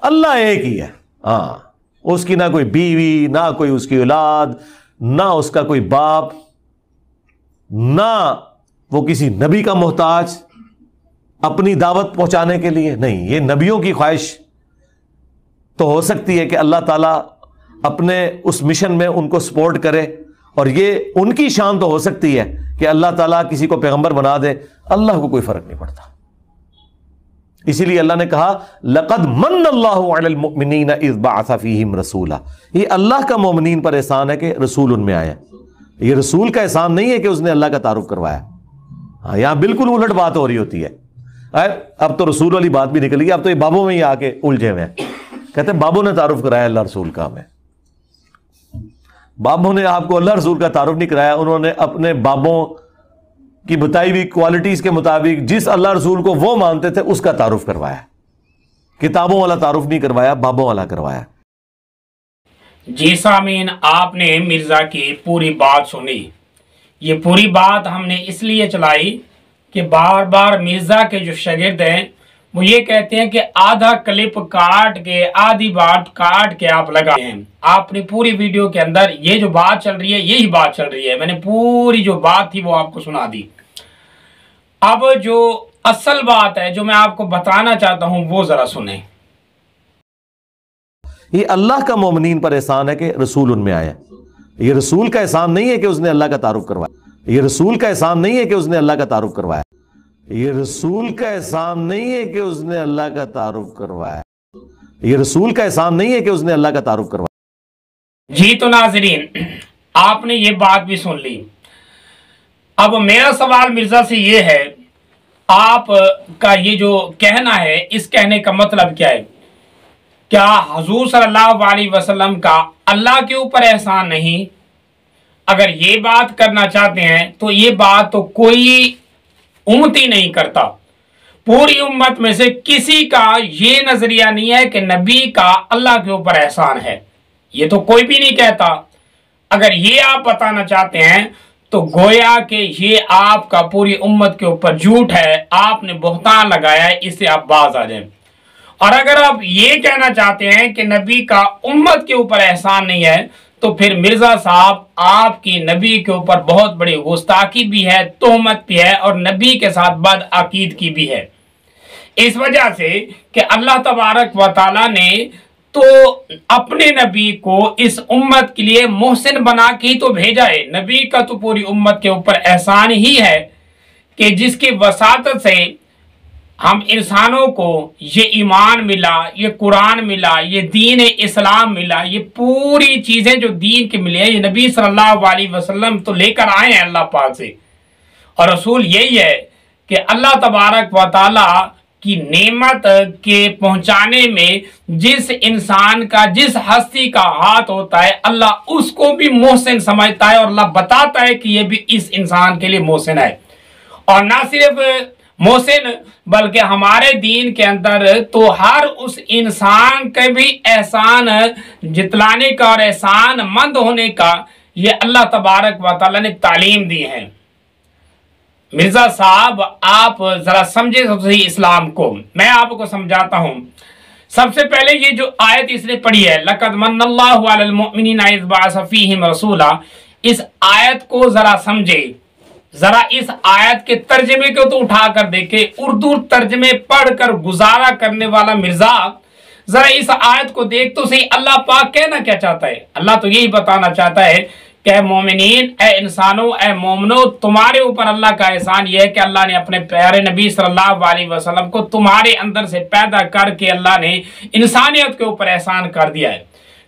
अल्लाह एक ही है। हाँ, उसकी ना कोई बीवी, ना कोई उसकी औलाद, ना उसका कोई बाप, ना वो किसी नबी का मोहताज अपनी दावत पहुंचाने के लिए। नहीं, ये नबियों की ख्वाहिश तो हो सकती है कि अल्लाह ताला अपने उस मिशन में उनको सपोर्ट करे, और ये उनकी शान तो हो सकती है कि अल्लाह ताला किसी को पैगंबर बना दे, अल्लाह को कोई फर्क नहीं पड़ता। इसीलिए अल्लाह ने कहा लक़द मन्नल्लाहु अलल मुमिनीना इज़ बअसा फ़ीहिम रसूला। ये अल्लाह का मोमिनीन पर एहसान है कि रसूल उनमें आया। ये रसूल का एहसान नहीं है कि उसने अल्लाह का तारुफ करवाया। हाँ, यहां बिल्कुल उलट बात हो रही होती है। अब तो रसूल वाली बात भी निकल गई, अब तो ये बाबों में ही आके उलझे हुए हैं। कहते हैं बाबों ने तारुफ कराया अल्लाह रसूल का। हमें बाबों ने आपको अल्लाह रसूल का तारुफ नहीं कराया, उन्होंने अपने बाबों की बताई हुई क्वालिटीज के मुताबिक जिस अल्लाह रसूल को वो मानते थे उसका तारुफ करवाया। किताबों वाला तारुफ नहीं करवाया, बाबों वाला करवाया। जी सामीन, आपने मिर्जा की पूरी बात सुनी। ये पूरी बात हमने इसलिए चलाई कि बार बार मिर्जा के जो शागिर्द हैं वो ये कहते हैं कि आधा क्लिप काट के, आधी बात काट के आप लगाए हैं। आपने पूरी वीडियो के अंदर ये जो बात चल रही है यही बात चल रही है। मैंने पूरी जो बात थी वो आपको सुना दी। अब जो असल बात है जो मैं आपको बताना चाहता हूं वो जरा सुने। ये अल्लाह का मोमिनीन पर एहसान है कि रसूल उनमें आया। ये रसूल का एहसान नहीं है कि उसने अल्लाह का तारुफ करवाया। ये रसूल का एहसान नहीं है कि उसने अल्लाह का तारुफ करवाया। ये रसूल का एहसान नहीं है कि उसने अल्लाह का तारुफ करवाया। ये रसूल का एहसान नहीं है कि उसने अल्लाह का तारुफ करवाया। जी तो नाज़रीन, आपने ये बात भी सुन ली। अब मेरा सवाल मिर्जा से ये है, आप का ये जो कहना है इस कहने का मतलब क्या है? क्या हुजूर सल्लल्लाहु अलैहि वसल्लम का अल्लाह के ऊपर एहसान नहीं? अगर ये बात करना चाहते हैं तो ये बात तो कोई उम्मती नहीं करता। पूरी उम्मत में से किसी का ये नजरिया नहीं है कि नबी का अल्लाह के ऊपर एहसान है। ये तो कोई भी नहीं कहता। अगर ये आप बताना चाहते हैं तो गोया कि ये आपका पूरी उम्मत के ऊपर झूठ है, आपने बहतान लगाया है, इससे आप बाज आ जाएं। और अगर आप ये कहना चाहते हैं कि नबी का उम्मत के ऊपर एहसान नहीं है तो फिर मिर्जा साहब आपकी नबी के ऊपर बहुत बड़ी गुस्ताखी भी है, तोहमत भी है और नबी के साथ बदअकीद की भी है। इस वजह से कि अल्लाह तबारक व तआला ने तो अपने नबी को इस उम्मत के लिए मोहसिन बना के ही तो भेजा है। नबी का तो पूरी उम्मत के ऊपर एहसान ही है कि जिसकी वसातत से हम इंसानों को ये ईमान मिला, ये कुरान मिला, ये दीन इस्लाम मिला। ये पूरी चीजें जो दीन की मिली है ये नबी सल्लल्लाहु अलैहि वसल्लम तो लेकर आए हैं अल्लाह पाक से। और रसूल यही है कि अल्लाह तबारक व तआला की नेमत के पहुंचाने में जिस इंसान का, जिस हस्ती का हाथ होता है, अल्लाह उसको भी मोहसिन समझता है और अल्लाह बताता है कि ये भी इस इंसान के लिए मोहसिन है। और ना सिर्फ मोहसिन बल्कि हमारे दीन के अंदर तो हर उस इंसान के भी एहसान जितलाने का और एहसान मंद होने का ये अल्लाह तबारक व तआला ने तालीम दी है। मिर्जा साहब, आप जरा समझे सबसे इस्लाम को, मैं आपको समझाता हूं। सबसे पहले ये जो आयत इसने पढ़ी है लक़द मन्नल्लाहु अलल मुमिनीना इज़ बअसा फ़ीहिम रसूला, इस आयत को जरा समझे। जरा इस आयत के तर्जमे को तो उठा कर देखे। उर्दू तर्जमे पढ़कर गुजारा करने वाला मिर्जा जरा इस आयत को देख तो सही, अल्लाह पाक कहना क्या चाहता है। अल्लाह तो यही बताना चाहता है कि मोमिनीन, ए इंसानों, ए मोमिनो, तुम्हारे ऊपर अल्लाह का एहसान यह है कि अल्लाह ने अपने प्यारे नबी सल्लल्लाहु अलैहि वसल्लम को तुम्हारे अंदर से पैदा करके अल्लाह ने इंसानियत के ऊपर एहसान कर दिया है।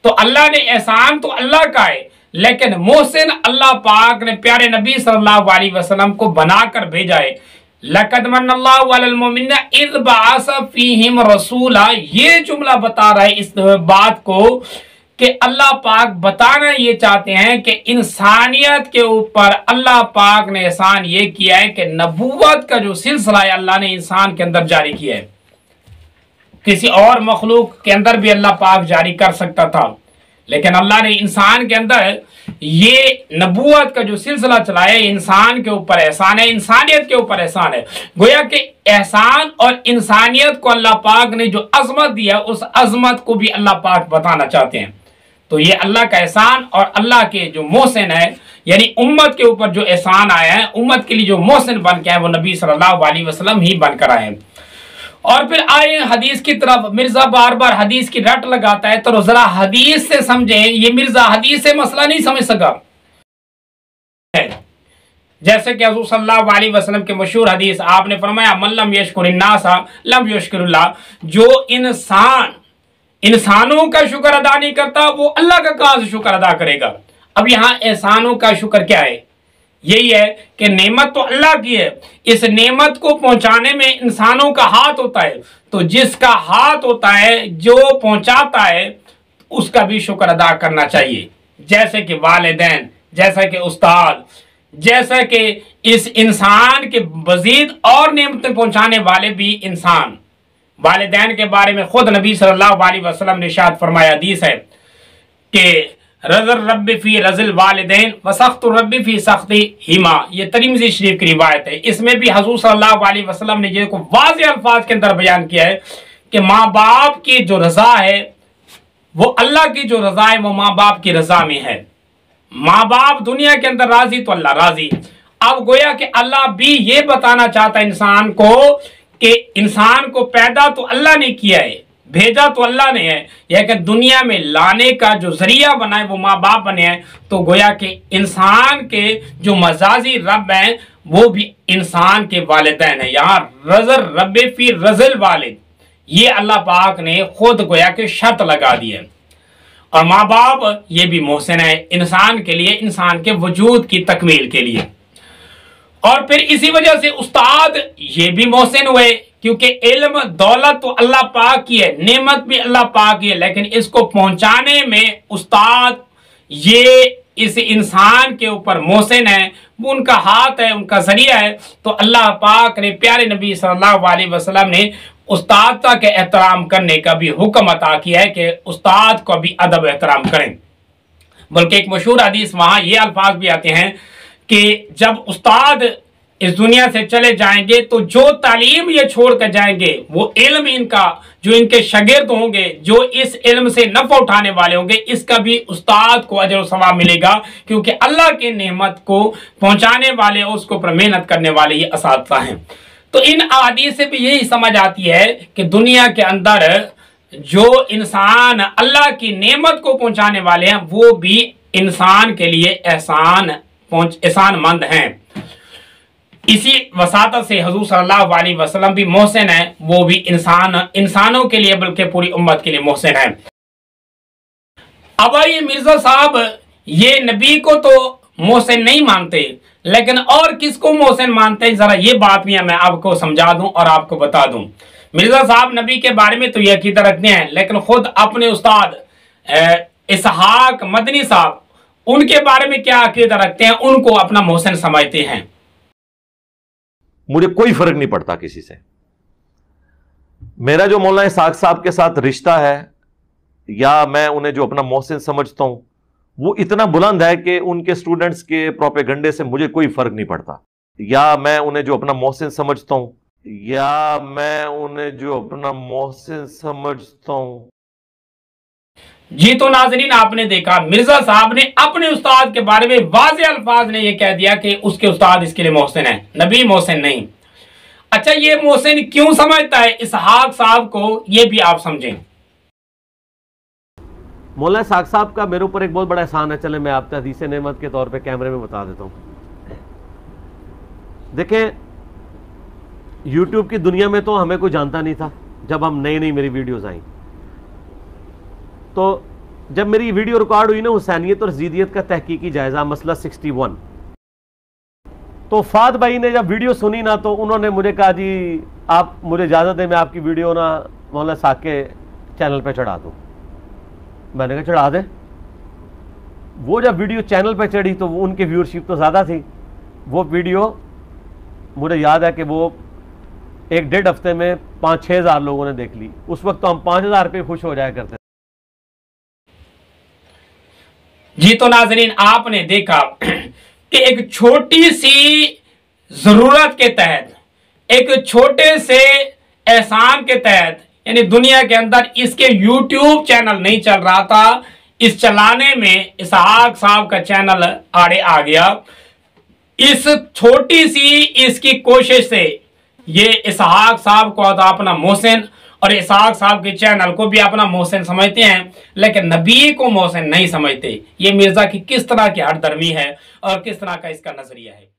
तो अल्लाह ने एहसान तो अल्लाह का है, लेकिन मोहसिन अल्लाह पाक ने प्यारे नबी सल्लल्लाहु अलैहि वसल्लम को बनाकर भेजा है। लक़द मन्नल्लाहु अलल मुमिनीना इज़ बअसा फ़ीहिम रसूला, ये जुमला बता रहा है इस बात को कि अल्लाह पाक बताना ये चाहते हैं कि इंसानियत के ऊपर अल्लाह पाक ने एहसान ये किया है कि नबूवत का जो सिलसिला है अल्लाह ने इंसान के अंदर जारी किया है। किसी और मखलूक के अंदर भी अल्लाह पाक जारी कर सकता था, लेकिन अल्लाह ने इंसान के अंदर ये नबूवत का जो सिलसिला चला है, इंसान के ऊपर एहसान है, इंसानियत के ऊपर एहसान है। गोया कि एहसान और इंसानियत को अल्लाह पाक ने जो अजमत दिया, उस अजमत को भी अल्लाह पाक बताना चाहते हैं। तो ये अल्लाह का एहसान और अल्लाह के जो मोहसिन है, यानी उम्मत के ऊपर जो एहसान आया है, उम्मत के लिए जो मोहसिन बन के आए वो नबी सल्लल्लाहु अलैहि वसल्लम ही बनकर आए हैं। और फिर आए हदीस की तरफ। मिर्जा बार बार हदीस की रट लगाता है, तो जरा हदीस से समझें। ये मिर्जा हदीस से मसला नहीं समझ सका। जैसे कि हुजूर सल्लल्लाहु अलैहि वसल्लम के मशहूर हदीस, आपने फरमाया मन लम यशकुरिन्नास लम यशकुरिल्लाह। जो इंसान इंसानों का शुक्र अदा नहीं करता, वो अल्लाह का कहां से शुक्र अदा करेगा। अब यहां एहसानों का शुक्र क्या है? यही है कि नेमत तो अल्लाह की है, इस नेमत को पहुंचाने में इंसानों का हाथ होता है। तो जिसका हाथ होता है, जो पहुंचाता है, उसका भी शुक्र अदा करना चाहिए। जैसे कि वालिदैन, जैसा कि उस्ताद, जैसा कि इस इंसान के मजीद और नेमतें पहुंचाने वाले भी इंसान। वालिदैन के बारे में खुद नबी सल्लल्लाहु अलैहि वसल्लम ने इरशाद फरमाया, हदीस है कि रज़ल रब्बी फी रज़िल वालिदैन व सख्तु रब्बी फी सख्ती हिमा। ये तिरमिज़ी शरीफ की रिवायत है। इसमें भी हुज़ूर सल्लल्लाहु अलैहि वसल्लम ने ये को वाज़ेह अल्फाज के अंदर बयान किया है कि माँ बाप की जो रज़ा है, वो अल्लाह की जो रज़ा है, वो माँ बाप की रज़ा में है। माँ बाप दुनिया के अंदर राजी तो अल्लाह राजी। अब गोया कि अल्लाह भी ये बताना चाहता है इंसान को कि इंसान को पैदा तो अल्लाह ने किया है, भेजा तो अल्लाह ने है, यह कि दुनिया में लाने का जो जरिया बना है वो माँ बाप बने हैं। तो गोया कि इंसान के जो मजाजी रब हैं, वो भी इंसान के वालिदैन है। यहाँ रज़ल रब्बे फी रज़िल वालिद, ये अल्लाह पाक ने खुद गोया के शर्त लगा दी है। और माँ बाप ये भी मोहसिन है इंसान के लिए, इंसान के वजूद की तकमील के लिए। और फिर इसी वजह से उस्ताद ये भी मोहसिन हुए, क्योंकि इल्म दौलत तो अल्लाह पाक की है, नेमत भी अल्लाह पाक की है, लेकिन इसको पहुंचाने में उस्ताद ये इस इंसान के ऊपर मोहसिन है, वो उनका हाथ है, उनका जरिया है। तो अल्लाह पाक ने प्यारे नबी सल्लल्लाहु अलैहि वसल्लम ने उस्ताद के एहतराम करने का भी हुक्म अता किया है कि उस्ताद को भी अदब एहतराम करें। बल्कि एक मशहूर हदीस वहां ये अल्फाज भी आते हैं कि जब उस्ताद इस दुनिया से चले जाएंगे तो जो तालीम ये छोड़ कर जाएंगे, वो इल्म इनका, जो इनके शागिर्द होंगे, जो इस इल्म से नफा उठाने वाले होंगे, इसका भी उस्ताद को अजर और सवाब मिलेगा, क्योंकि अल्लाह की नेमत को पहुंचाने वाले, उसको पर मेहनत करने वाले ये असातिज़ा हैं। तो इन अहादीस से भी यही समझ आती है कि दुनिया के अंदर जो इंसान अल्लाह की नेमत को पहुंचाने वाले हैं, वो भी इंसान के लिए एहसानमंद हैं। इसी वसातत से हुजूर सल्लल्लाहु अलैहि वसल्लम भी मोहसिन है, वो भी इंसानों के लिए बल्कि पूरी उम्मत के लिए मोहसिन है। अब ये मिर्जा साहब ये नबी को तो मोहसिन नहीं मानते, लेकिन और किसको मोहसिन मानते हैं, जरा ये बात भी मैं आपको समझा दूं और आपको बता दूं। मिर्जा साहब नबी के बारे में तो ये अकीदा रखते हैं, लेकिन खुद अपने उस्ताद इसहाक मदनी साहब, उनके बारे में क्या अकीदा रखते हैं, उनको अपना मोहसिन समझते हैं। मुझे कोई फर्क नहीं पड़ता किसी से। मेरा जो मौलाना इसहाक साहब के साथ रिश्ता है, या मैं उन्हें जो अपना मोहसिन समझता हूं, वो इतना बुलंद है कि उनके स्टूडेंट्स के प्रोपेगंडे से मुझे कोई फर्क नहीं पड़ता। या मैं उन्हें जो अपना मोहसिन समझता हूं, या मैं उन्हें जो अपना मोहसिन समझता हूं। जी तो नाज़रीन, आपने देखा मिर्जा साहब ने अपने उस्ताद के बारे में वाज़ेह अल्फाज ने यह कह दिया कि उसके उस्ताद इसके लिए मोहसिन है, नबी मोहसिन नहीं। अच्छा, ये मोहसिन क्यों समझता है इसहाक साहब को, ये भी आप समझें। मौलाना इसहाक साहब का मेरे ऊपर एक बहुत बड़ा एहसान है। चले मैं आपको हदीस नेमत के तौर पे कैमरे में बता देता हूँ। देखें, यूट्यूब की दुनिया में तो हमें कोई जानता नहीं था। जब हम नई मेरी वीडियोस आई, तो जब मेरी वीडियो रिकॉर्ड हुई ना, हुसैनियत और ज़ीदियत का तहकीकी जायज़ा मसला 61, तो फाद भाई ने जब वीडियो सुनी ना, तो उन्होंने मुझे कहा जी आप मुझे इजाज़त दें, मैं आपकी वीडियो ना मौलाना इसहाक के चैनल पे चढ़ा दूँ। मैंने कहा चढ़ा दें। वो जब वीडियो चैनल पे चढ़ी तो उनकी व्यूअरशिप तो ज़्यादा थी। वो वीडियो मुझे याद है कि वो 1-1.5 हफ्ते में 5-6 हज़ार लोगों ने देख ली। उस वक्त तो हम 5,000 पे खुश हो जाया करते। जी तो नाजरीन, आपने देखा कि एक छोटी सी जरूरत के तहत, एक छोटे से एहसान के तहत, यानी दुनिया के अंदर इसके यूट्यूब चैनल नहीं चल रहा था, इस चलाने में इसहाक साहब का चैनल आड़े आ गया। इस छोटी सी इसकी कोशिश से ये इसहाक साहब को अपना मोहसिन और इसहाक साहब के चैनल को भी अपना मोहसिन समझते हैं, लेकिन नबी को मोहसिन नहीं समझते। ये मिर्जा की किस तरह की हरदर्मी है और किस तरह का इसका नजरिया है।